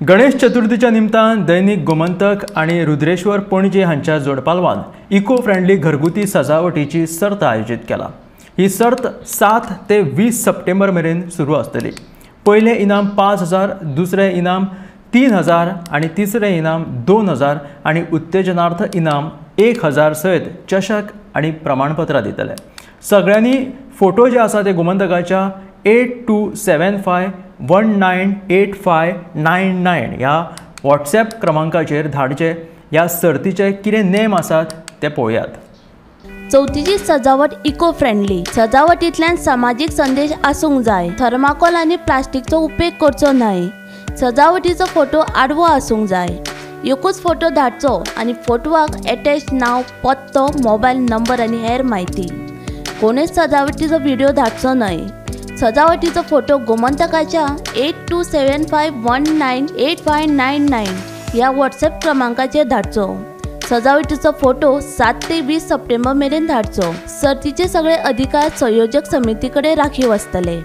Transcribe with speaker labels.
Speaker 1: गणेश चतुर्थीच्या निमतान दैनिक गोमंतक आणि रुद्रेश्वर पणजे हांच्या जोडपालवान इको फ्रेंडली घरगुती सजावटीची सर्त आयोजित केला। ही सर्त 7 ते 20 सप्टेंबर मेरेन सुरू आसतली। पहिले इनाम 5000, दुसरे इनाम 3000 आणि तिसरे इनाम 2000 आणि उत्तेजनार्थ इनाम 1000 सयत चषक आणि प्रमाणपत्रां दितले। सगळ्यांनी फोटो जे आसा ते गोमंतकाच्या 8275198599 ह्या व्हॉट्सॲप क्रमांकाचेर धाडचे। ह्या सर्तीचे कितें नेम आसात ते पळयात।
Speaker 2: चवथीची सजावट इको फ्रेंडली। सजावटींतल्यान सामाजिक संदेश आसूंक जाय। थर्माकोल आनी प्लास्टिकचो उपेग करचो न्हय। सजावटीचो फोटो आडवो आसूंक जाय। एकूच फोटो धाडचो आनी फोटवाक अटॅच नाव, पत्तो, मोबायल नंबर आनी हेर म्हायती। कोणेच सजावटीचो व्हिडिओ धाडचो न्हय। सजावटीचो फोटो गोमंतकाच्या 8275198599 ह्या व्हॉट्सॲप क्रमांकाचेर धाडचो। सजावटीचो फोटो 7 ते 20 सप्टेंबर मेरेन धाडचो। सर्तीचे सगळे अधिकार संयोजक समिती कडेन राखीव आसतले।